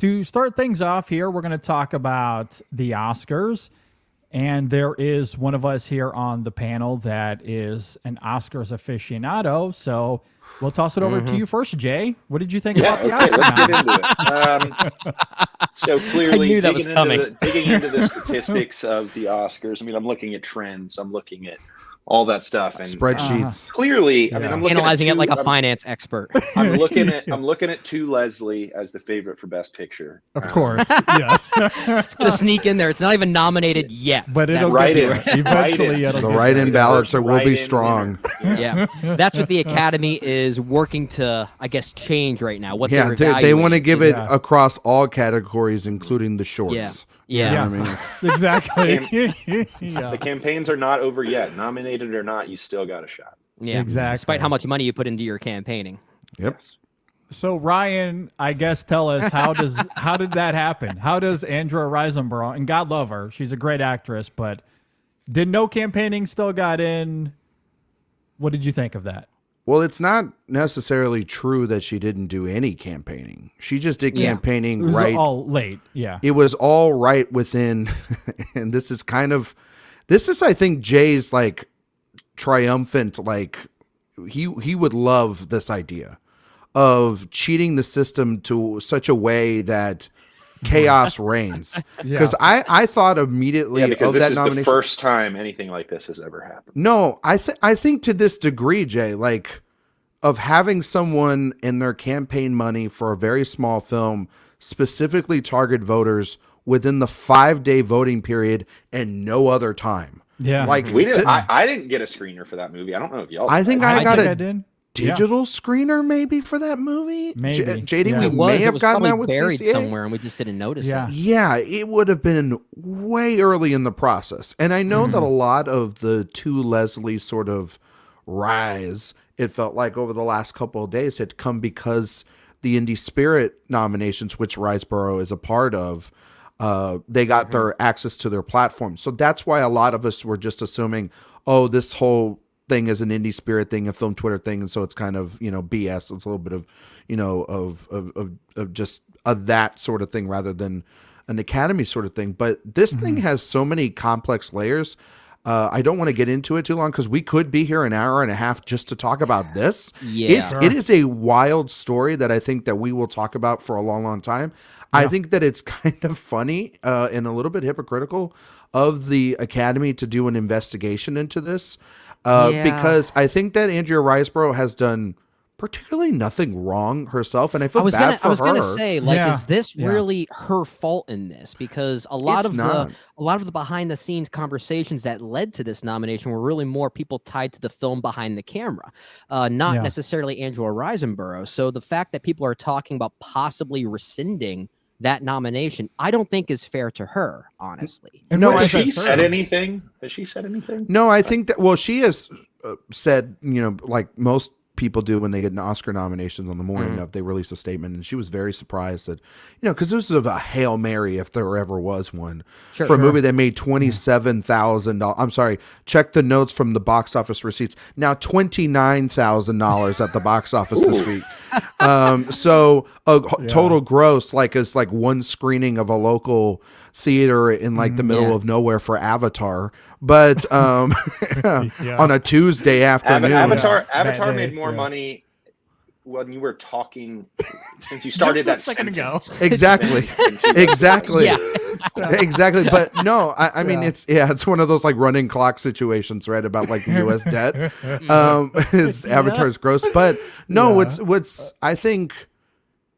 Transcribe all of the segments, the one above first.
to start things off here, we're going to talk about the Oscars. And there is one of us here on the panel that is an Oscars aficionado. So we'll toss it over to you first, Jay. What did you think about the Oscars? Let's get into it. So clearly digging into the statistics of the Oscars. I mean, I'm looking at trends. I'm looking at all that stuff and spreadsheets. Clearly, I mean, I'm analyzing it like a finance expert. I'm looking at To Leslie as the favorite for Best Picture. Of course, yes. It's gonna sneak in there. It's not even nominated yet, but it'll right in. Eventually, the write-in ballots will be strong. Yeah, that's what the Academy is working to, I guess, change right now. What they want to give it across all categories, including the shorts. Yeah. I mean? Exactly. The campaigns are not over yet. Nominated or not, you still got a shot. Yeah, exactly. Despite how much money you put into your campaigning. Yep. So Ryan, I guess tell us how did that happen? How does Andrea Riseborough, and God love her, she's a great actress, but did no campaigning still got in? What did you think of that? Well, it's not necessarily true that she didn't do any campaigning. She just did campaigning it was right. all late. Yeah. It was all right within, and this is I think Jay's like triumphant, like he would love this idea of cheating the system to such a way that chaos reigns. Because I thought immediately because of this that is nomination. The first time anything like this has ever happened. No, I think to this degree, Jay, like of having someone in their campaign money for a very small film specifically target voters within the 5-day voting period and no other time. Yeah. Like I didn't get a screener for that movie. I don't know if y'all I think I got a digital Yeah. screener maybe for that movie. Maybe. JD, we may have gotten that with buried CCA somewhere and we just didn't notice it. Yeah, it would have been way early in the process. And I know that a lot of the To Leslie sort of rise, it felt like over the last couple of days had come because the Indie Spirit nominations, which Riseborough is a part of, they got their access to their platform. So that's why a lot of us were just assuming, oh, this whole thing is an Indie Spirit thing, a film Twitter thing, and so it's kind of, BS. It's a little bit of, of just that sort of thing rather than an Academy sort of thing. But this thing has so many complex layers. I don't want to get into it too long because we could be here an hour and a half just to talk about this. It is a wild story that I think that we will talk about for a long, long time. I think that it's kind of funny and a little bit hypocritical of the Academy to do an investigation into this because I think that Andrea Riseborough has done particularly nothing wrong herself, and I feel bad for her. I was gonna say, is this really her fault in this? Because a lot of the behind the scenes conversations that led to this nomination were really more people tied to the film behind the camera, not necessarily Andrea Riseborough. So the fact that people are talking about possibly rescinding that nomination, I don't think is fair to her, honestly. Has she said anything? No, I think that, she has said, like most people do when they get an Oscar nominations on the morning of, they release a statement, and she was very surprised that, because this is a Hail Mary if there ever was one for a movie that made $27,000. I'm sorry, check the notes from the box office receipts. Now $29,000 at the box office this week. So a total gross, is like one screening of a local theater in the middle of nowhere for Avatar, but on a Tuesday afternoon. Avatar made more money when you were talking since you started that second ago. Exactly. Exactly. But no, I mean, it's one of those running clock situations, right? About the US debt. His Avatar's gross, but no, what's I think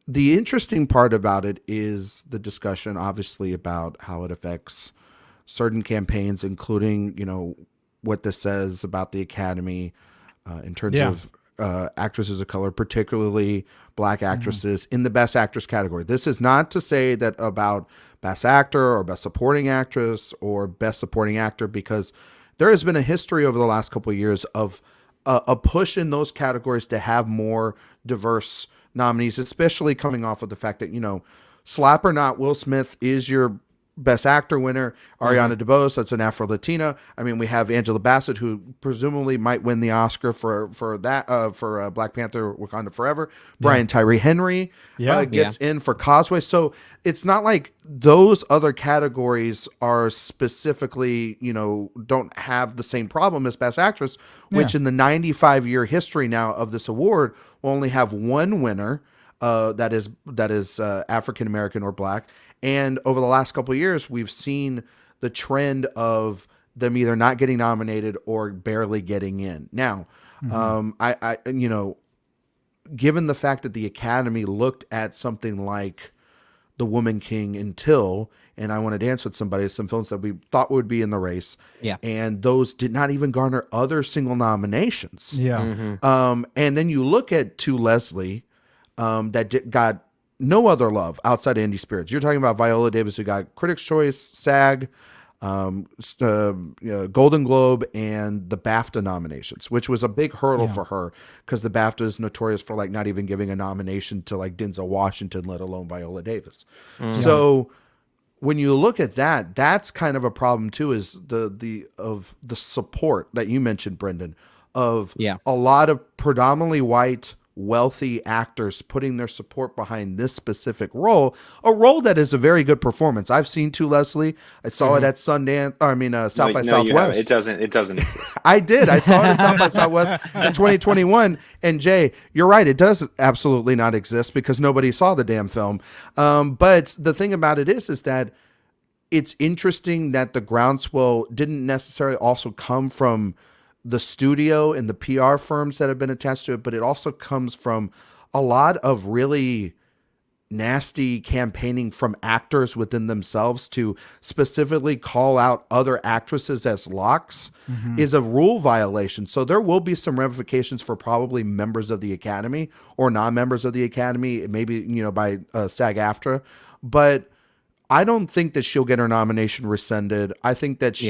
the interesting part about it is the discussion, obviously, about how it affects certain campaigns, including, what this says about the Academy in terms of actresses of color, particularly Black actresses in the Best Actress category. This is not to say that about Best Actor or Best Supporting Actress or Best Supporting Actor, because there has been a history over the last couple of years of a push in those categories to have more diverse nominees, especially coming off of the fact that, slap or not, Will Smith is your Best Actor winner, Ariana DeBose. That's an Afro-Latina. I mean, we have Angela Bassett, who presumably might win the Oscar for Black Panther: Wakanda Forever. Brian Tyree Henry gets in for Causeway. So it's not like those other categories are specifically, don't have the same problem as Best Actress, which in the 95-year history now of this award will only have one winner. That is African American or Black. And over the last couple of years, we've seen the trend of them either not getting nominated or barely getting in. Now, I given the fact that the Academy looked at something like The Woman King until, and I Want to Dance with Somebody, some films that we thought would be in the race. Yeah. And those did not even garner other single nominations. Yeah. And then you look at To Leslie, that got no other love outside of Indie Spirits. You're talking about Viola Davis, who got Critics' Choice, SAG, Golden Globe, and the BAFTA nominations, which was a big hurdle for her because the BAFTA is notorious for like not even giving a nomination to like Denzel Washington, let alone Viola Davis. So when you look at that, that's kind of a problem too, is the support that you mentioned, Brendan, of a lot of predominantly white, wealthy actors putting their support behind this specific role, a role that is a very good performance. I've seen To Leslie. I saw it at Sundance. South by Southwest. It doesn't exist. I did. I saw it at South by Southwest in 2021. And Jay, you're right. It does absolutely not exist because nobody saw the damn film. But the thing about it is that it's interesting that the groundswell didn't necessarily also come from the studio and the PR firms that have been attached to it, but it also comes from a lot of really nasty campaigning from actors within themselves to specifically call out other actresses as locks is a rule violation. So there will be some ramifications for probably members of the Academy or non-members of the Academy, maybe, by SAG-AFTRA, but I don't think that she'll get her nomination rescinded. I think that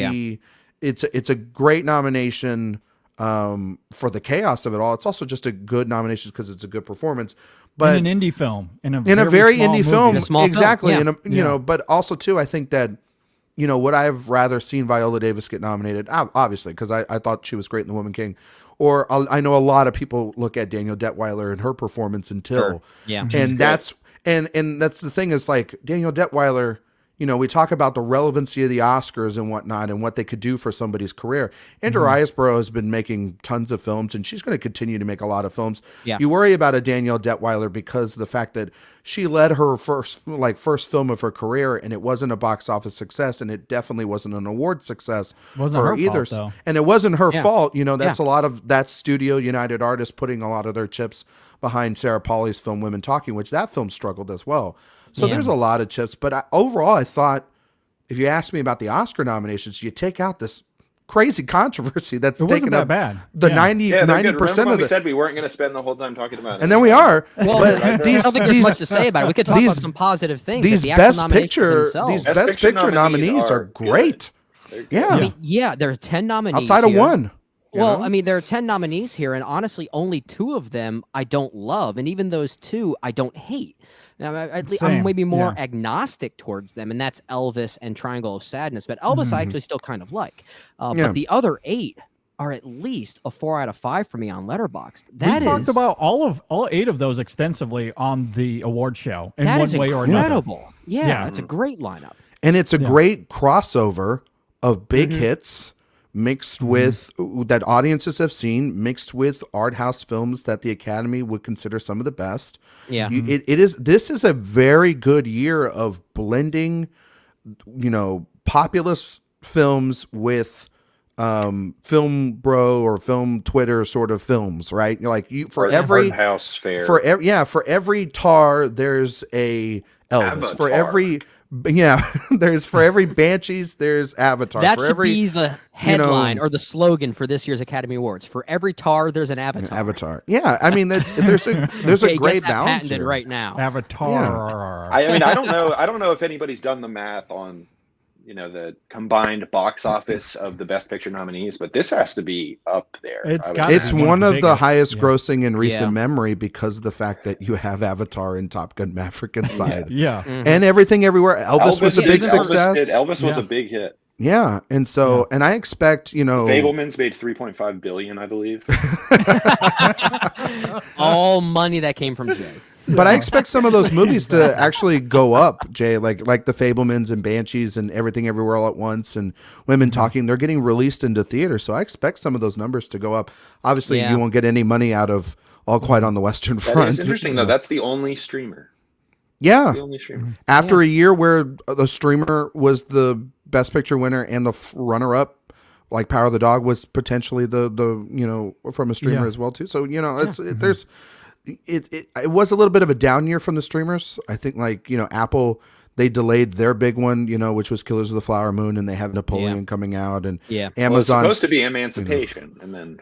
it's a great nomination for the chaos of it all. It's also just a good nomination because it's a good performance. But in an indie film, in a very indie film, exactly. Film. But also too, I think that would I have rather seen Viola Davis get nominated? Obviously, because I thought she was great in The Woman King. Or I know a lot of people look at Danielle Detweiler and her performance until, and that's the thing is like Danielle Detweiler. We talk about the relevancy of the Oscars and whatnot and what they could do for somebody's career. Andrew Riseborough has been making tons of films, and she's going to continue to make a lot of films. Yeah. You worry about a Danielle Detweiler because of the fact that she led her first film of her career, and it wasn't a box office success, and it definitely wasn't an award success for her either. Fault, and it wasn't her fault. That's a lot of that Studio United Artists putting a lot of their chips behind Sarah Polley's film Women Talking, which that film struggled as well. So there's a lot of chips, but overall, I thought if you asked me about the Oscar nominations, you take out this crazy controversy that's taken up bad. The 90% of we said we weren't going to spend the whole time talking about it. And then we are. Well, but I don't think there's much to say about it. We could talk about some positive things. These best picture nominees are great. There are 10 nominees outside of one. Well, I mean, there are 10 nominees here, and honestly, only 2 of them I don't love, and even those 2 I don't hate. Now, I'm maybe more agnostic towards them, and that's Elvis and Triangle of Sadness. But Elvis I actually still kind of like. But the other 8 are at least a 4 out of 5 for me on Letterboxd. We talked about all 8 of those extensively on the award show in one way or another. Incredible. Yeah, that's a great lineup. And it's a great crossover of big hits mixed with that audiences have seen, mixed with art house films that the Academy would consider some of the best. Yeah, this is a very good year of blending, populist films with film bro or film Twitter sort of films, right? Like for every house fair, for every tar there's a Elvis. Avatar. For every for every Banshees, there's Avatar. That for should every, be the headline or the slogan for this year's Academy Awards. For every tar, there's an Avatar. Avatar. Yeah, I mean there's a great balance here. Right now. Avatar. Yeah. I mean, I don't know if anybody's done the math on the combined box office of the Best Picture nominees, but this has to be up there. It's one of the highest grossing in recent Yeah. memory because of the fact that you have Avatar and Top Gun Maverick inside. Yeah. And Everything Everywhere. Elvis was a big success. Elvis was a big hit. Yeah, and so and I expect Fabelmans made $3.5 billion, I believe. All money that came from Jay. But I expect some of those movies to actually go up, Jay, like the Fabelmans and Banshees and Everything Everywhere All at Once and Women Talking. They're getting released into theater, so I expect some of those numbers to go up. Obviously, you won't get any money out of All Quiet on the Western Front. It's interesting though. That's the only streamer. Yeah. The only streamer. After a year where the streamer was the Best Picture winner and the runner-up, like Power of the Dog was potentially the from a streamer as well too. So there's it was a little bit of a down year from the streamers. I think Apple, they delayed their big one, which was Killers of the Flower Moon, and they have Napoleon coming out, and Amazon. Well, it's supposed to be Emancipation, and then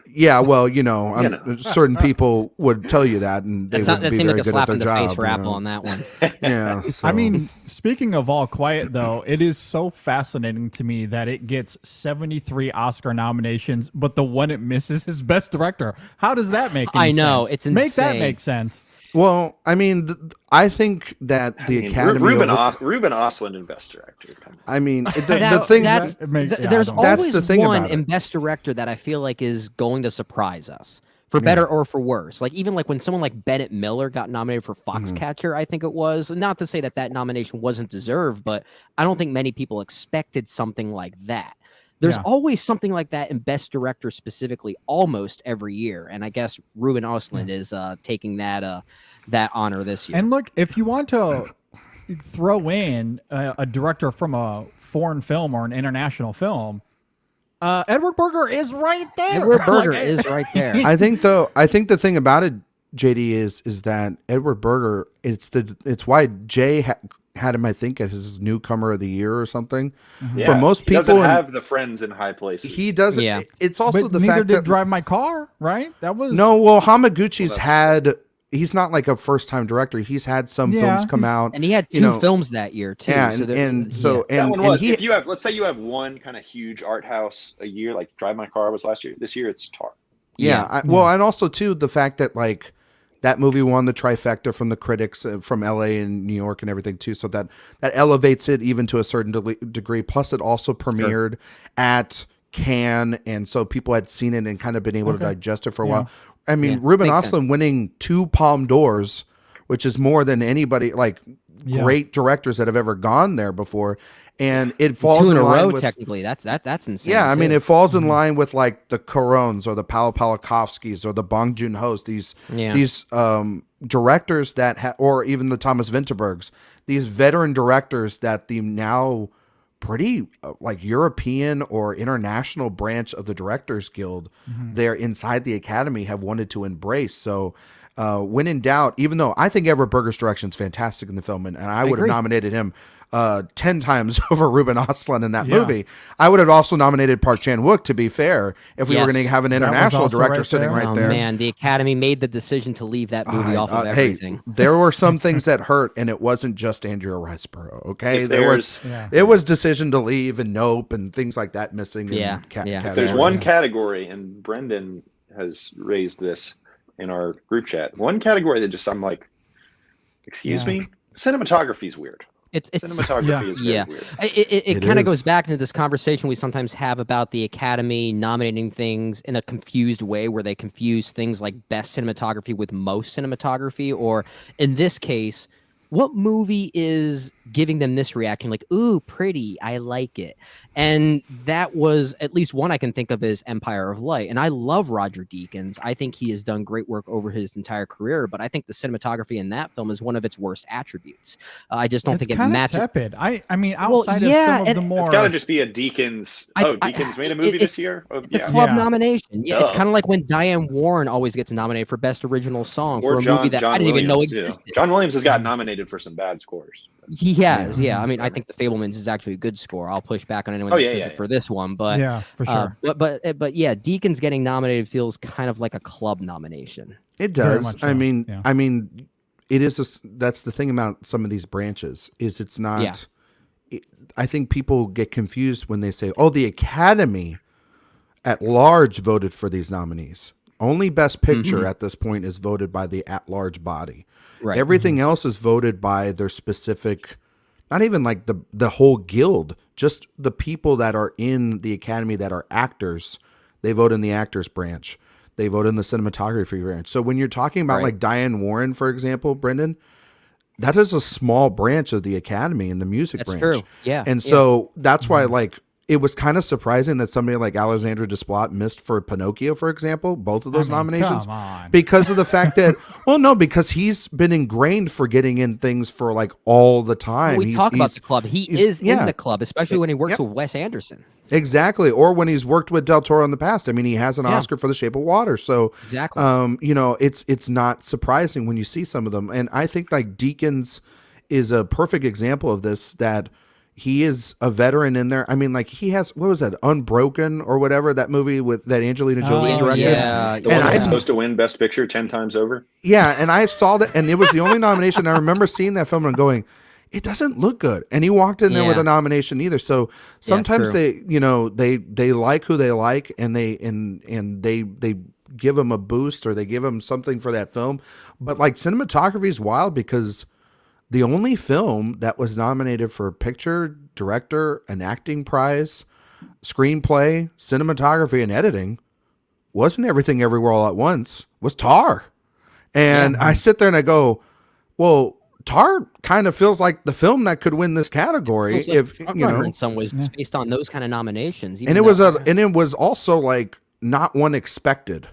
certain people would tell you that, and they wouldn't be seemed very like a good slap at in their the job. face for Apple on that one. Yeah, so. I mean, speaking of All Quiet, though, it is so fascinating to me that it gets 73 Oscar nominations, but the one it misses is Best Director. How does that make any sense? I know, it's insane. Make that make sense. Well, I mean, I think that the Academy. Ruben Östlund in Best Director. I mean, There's the always thing one about in Best Director that I feel like is going to surprise us, for better or for worse. Like even like when someone like Bennett Miller got nominated for Foxcatcher, I think it was. Not to say that nomination wasn't deserved, but I don't think many people expected something like that. There's always something like that in Best Director specifically almost every year. And I guess Ruben Östlund is taking that honor this year. And look, if you want to throw in a director from a foreign film or an international film, Edward Berger is right there. Edward Berger is right there. I think the thing about it, JD, is that Edward Berger, it's why Jay had him, I think, as his newcomer of the year or something. Yeah, for most people, he doesn't have the friends in high places. He doesn't. Yeah. It's also but the neither fact did that Drive My Car, right? That was Hamaguchi's had. He's not like a first-time director. He's had some films come out, and he had two films that year too. Yeah, that one was. If you have, let's say, you have one kind of huge art house a year, like Drive My Car was last year. This year, it's Tar. Well, and also too the fact that that movie won the trifecta from the critics from LA and New York and everything too. So that elevates it even to a certain degree. Plus it also premiered at Cannes. And so people had seen it and kind of been able to digest it for a while. I mean, Ruben Östlund winning 2 Palme d'Ors, which is more than anybody, great directors that have ever gone there before. And it falls 2 in a line row. with, Technically, that's insane. Yeah, I mean, it falls in line with like the Cuaróns or the Paolo Pawlikowskis or the Bong Joon-ho's. These directors that or even the Thomas Vinterbergs. These veteran directors that the now pretty European or international branch of the Directors Guild, there inside the Academy, have wanted to embrace. So. When in doubt, even though I think Everett Berger's direction is fantastic in the film, and I would have nominated him 10 times over Ruben Östlund in that movie, I would have also nominated Park Chan-wook, to be fair, if we were going to have an international director sitting right there. Oh, man, the Academy made the decision to leave that movie off of everything. Hey, there were some things that hurt, and it wasn't just Andrea Riseborough, okay? It was decision to leave and Nope and things like that missing. If there's one category, and Brendan has raised this in our group chat, one category that just I'm like, excuse me, cinematography is weird. Cinematography is very weird. It kind of goes back into this conversation we sometimes have about the Academy nominating things in a confused way, where they confuse things like best cinematography with most cinematography, or in this case, what movie is giving them this reaction? Like, ooh, pretty, I like it. And that was at least one I can think of as Empire of Light. And I love Roger Deakins. I think he has done great work over his entire career, but I think the cinematography in that film is one of its worst attributes. I just don't think it matches. Tepid. I mean, outside of some of the more, it's got to just be a Deakins. Deakins made a movie this year. The club nomination. Yeah, it's kind of like when Diane Warren always gets nominated for best original song for a movie that I didn't even know existed. John Williams has gotten nominated for some bad scores. He has, I mean, I think The Fabelmans is actually a good score. I'll push back on anyone that says it for this one, but for sure. But yeah, Deakins getting nominated feels kind of like a club nomination. It does. So. I mean, it is. That's the thing about some of these branches is it's not. I think people get confused when they say, "Oh, the Academy at large voted for these nominees." Only Best Picture at this point is voted by the at-large body. Right. Everything else is voted by their specific, not even like the whole guild, just the people that are in the Academy that are actors. They vote in the actors branch. They vote in the cinematography branch. So when you're talking about like Diane Warren, for example, Brendan, that is a small branch of the Academy in the music branch. That's true. Yeah. And so that's why like it was kind of surprising that somebody like Alexandre Desplat missed for Pinocchio, for example, both of those nominations, because of the fact that, because he's been ingrained for getting in things for like all the time. Well, we talk about the club. He is in the club, especially when he works with Wes Anderson. Exactly. Or when he's worked with Del Toro in the past. I mean, he has an Oscar for The Shape of Water. So, exactly. It's not surprising when you see some of them. And I think like Deakins is a perfect example of this, that he is a veteran in there. I mean, like he has, what was that, Unbroken or whatever, that movie with that Angelina Jolie directed? Yeah. The one that's supposed to win Best Picture 10 times over? Yeah, and I saw that, and it was the only nomination. I remember seeing that film and going, it doesn't look good. And he walked in there with a nomination either. So sometimes they like who they like, and they give him a boost, or they give him something for that film. But like cinematography is wild, because the only film that was nominated for picture, director, an acting prize, screenplay, cinematography, and editing wasn't Everything Everywhere All at Once, was Tar. And I sit there and I go, well, Tar kind of feels like the film that could win this category, like if in some ways, based on those kind of nominations. And it was also like not one expected,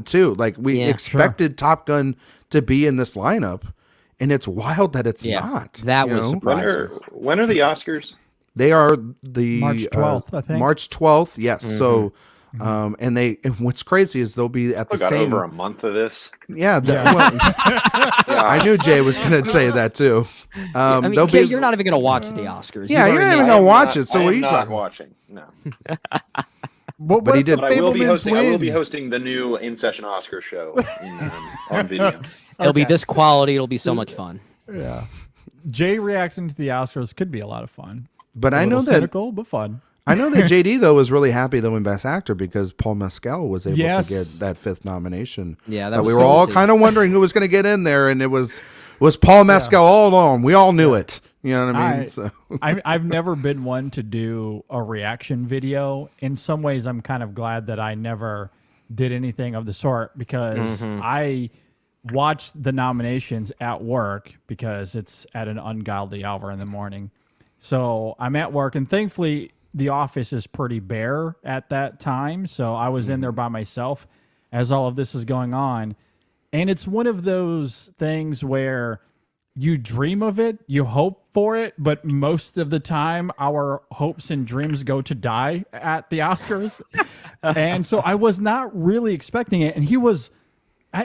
too. Like we expected Top Gun to be in this lineup. And it's wild that it's not. That was surprising. When are the Oscars? They are the March 12th, I think. March 12th, yes. So, and what's crazy is they'll be at the same. Over a month of this. Yeah, I knew Jay was going to say that too. You're not even going to watch the Oscars. Yeah, you're not even going to watch it. So what are you talking? Watching? No. But he did. I will be hosting the new InSession Oscar show on video. It'll be this quality. It'll be so much fun. Yeah. Jay reacting to the Oscars could be a lot of fun. But I know that cynical, but fun. I know that JD though was really happy to win Best Actor, because Paul Mescal was able to get that 5th nomination. Yeah, that we were all kind of wondering who was going to get in there, and it was Paul Mescal all along. We all knew it. You know what I mean? I've never been one to do a reaction video. In some ways, I'm kind of glad that I never did anything of the sort, because I watched the nominations at work, because it's at an ungodly hour in the morning. So I'm at work, and thankfully the office is pretty bare at that time. So I was in there by myself as all of this is going on. And it's one of those things where you dream of it, you hope for it, but most of the time our hopes and dreams go to die at the Oscars. And so I was not really expecting it. And he was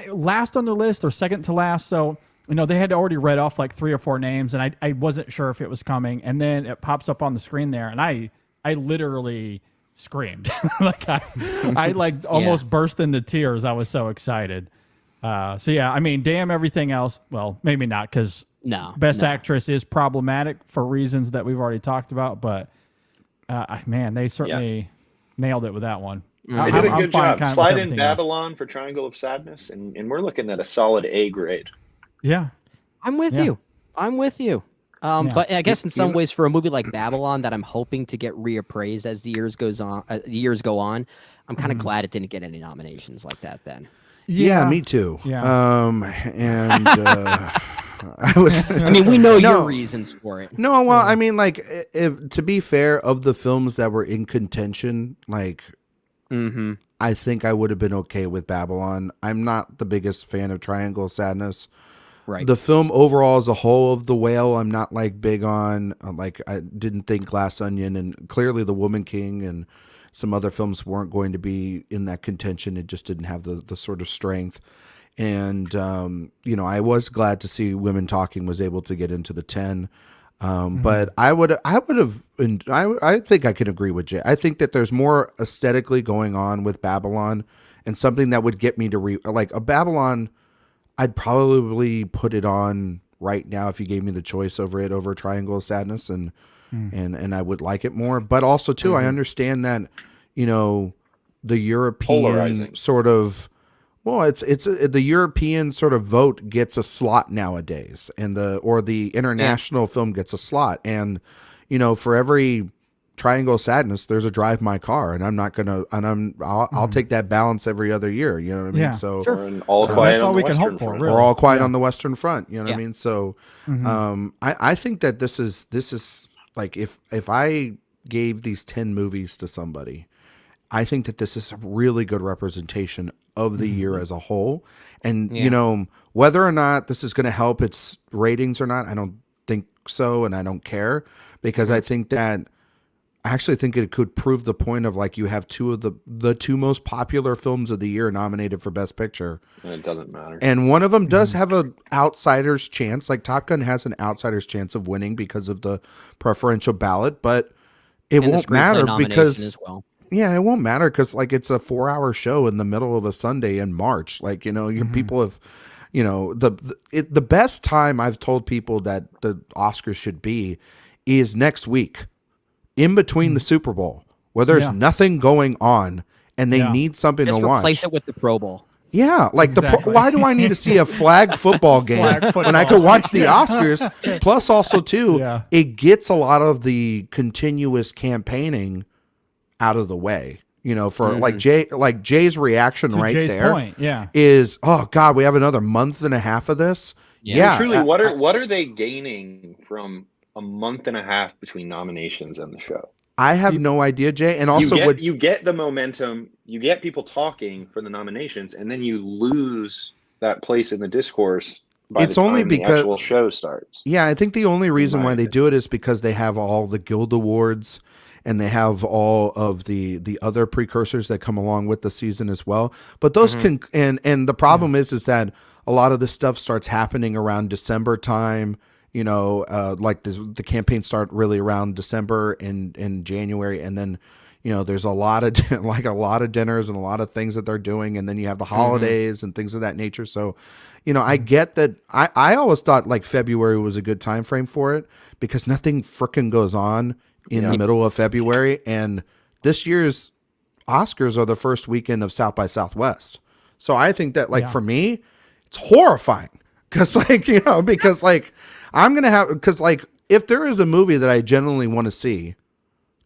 last on the list, or second to last. So, they had already read off like 3 or 4 names, and I wasn't sure if it was coming. And then it pops up on the screen there, and I literally screamed. Like I like almost burst into tears. I was so excited. So yeah, I mean, damn everything else. Well, maybe not, because Best Actress is problematic for reasons that we've already talked about. But man, they certainly nailed it with that one. They did a good job. Slide in Babylon for Triangle of Sadness, and we're looking at a solid A grade. Yeah, I'm with you. But I guess in some ways, for a movie like Babylon that I'm hoping to get reappraised as the years go on, I'm kind of glad it didn't get any nominations like that then. Yeah, me too. Yeah. I mean, we know your reasons for it. No, well, I mean, like, to be fair, of the films that were in contention, like, I think I would have been okay with Babylon. I'm not the biggest fan of Triangle of Sadness. Right. The film overall as a whole of The Whale, I'm not like big on. Like, I didn't think Glass Onion and clearly The Woman King and some other films weren't going to be in that contention. It just didn't have the sort of strength. And, I was glad to see Women Talking was able to get into the 10. But I think I can agree with Jay. I think that there's more aesthetically going on with Babylon, and something that would get me to like a Babylon. I'd probably put it on right now if you gave me the choice over Triangle of Sadness, and I would like it more. But also too, I understand that, the European Polarizing. sort of, well, it's the European sort of vote gets a slot nowadays, and the international film gets a slot, and for every Triangle of Sadness, there's a Drive My Car, and I'll take that balance every other year. You know what I mean? Yeah. So Or an All Quiet that's on all the we can Western hope for, Front. really. or All Quiet on the Western Front. You know what I Yeah. mean? So, I think that this is like, if I gave these 10 movies to somebody, I think that this is a really good representation of the year as a whole. And, whether or not this is going to help its ratings or not, I don't think so. And I don't care, because I actually think it could prove the point of, like, you have two of the two most popular films of the year nominated for Best Picture. And it doesn't matter. And one of them does have an outsider's chance. Like, Top Gun has an outsider's chance of winning because of the preferential ballot, but it And the won't screenplay matter nomination because as well. yeah, it won't matter because, like, it's a 4-hour show in the middle of a Sunday in March. Like, your people have, the best time I've told people that the Oscars should be is next week, in between the Super Bowl, where there's nothing going on and they need something Just to watch. replace it with the Pro Bowl. Yeah, like Exactly. why do I need to see a flag football game when I could watch the Oscars? Plus, also too, it gets a lot of the continuous campaigning out of the way. For like Jay's reaction To right Jay's there point, is, oh God, we have another month and a half of this. Yeah. And truly, what are they gaining from a month and a half between nominations and the show? I have no idea, Jay. And also, you get the momentum, you get people talking for the nominations, and then you lose that place in the discourse by It's the time only the because- actual show starts. Yeah, I think the only reason my why they opinion. do it is because they have all the Guild Awards and they have all of the other precursors that come along with the season as well. But those can and the problem is that a lot of this stuff starts happening around December time. Like the campaign start really around December and January, and then there's a lot of dinners and a lot of things that they're doing, and then you have the holidays and things of that nature. So, I get that. I always thought like February was a good time frame for it because nothing frickin' goes on in the middle of February, and this year's Oscars are the first weekend of South by Southwest. So I think that, like, for me, it's horrifying because I'm going to have, because like, if there is a movie that I genuinely want to see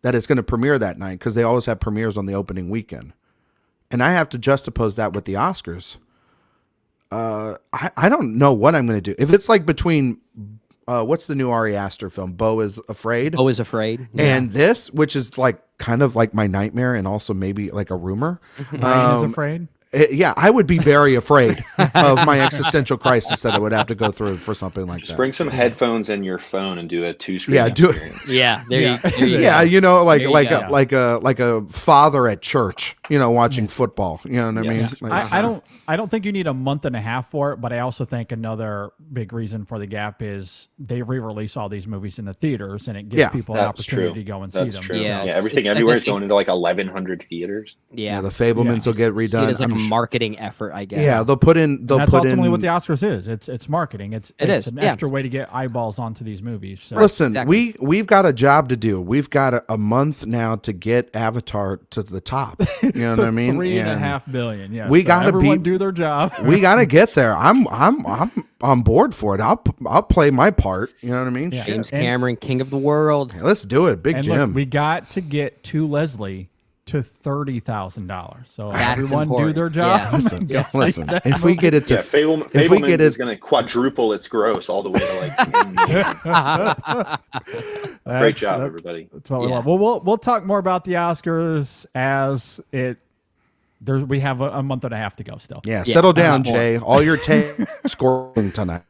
that is going to premiere that night, because they always have premieres on the opening weekend, and I have to juxtapose that with the Oscars, I don't know what I'm going to do. If it's like between, what's the new Ari Aster film? Beau is Afraid. Beau is Afraid. And this, which is like kind of like my nightmare and also maybe like a rumor. Ryan is afraid. Yeah, I would be very afraid of my existential crisis that I would have to go through for something like Just that. bring some headphones and your phone and do a 2-screen experience. Yeah, there you Yeah, like There you go. like a father at church, watching football. You know what I mean? Yes. Like, I don't think you need a month and a half for it, but I also think another big reason for the gap is they re-release all these movies in the theaters, and it gives people an That's opportunity true. to go and see That's them. true. Yeah, Yeah, it's- everything it's- everywhere is it's- going into like 1,100 theaters. the Fablemans will get See it redone. as like I'm a sure- marketing effort, I guess. Yeah, they'll put in. They'll And that's put ultimately in. what the Oscars is. It's marketing. It's is, an yeah. extra way to get eyeballs onto these movies. So. Listen, exactly. we've got a job to do. We've got a month now to get Avatar to the top. You know what I mean? $3.5 billion. Yeah, We gotta everyone do their job. We got to get there. I'm on board for it. I'll play my part. You know what I mean? Yeah. Shit. James Cameron, king of the world. Hey, let's do it, Big And Jim. look, we got to get to Leslie to $30,000. So That's everyone do important. their job. Yeah. and go see Listen, that if we movie. get it to, Yeah, if we Fableman get is it, going to quadruple its gross all the way to like 10 million. Great job, everybody. That's what we Yeah. love. Well, we'll talk more about the Oscars as it. We have a month and a half to go still. yeah, settle down, more. Jay. All your scoring tonight.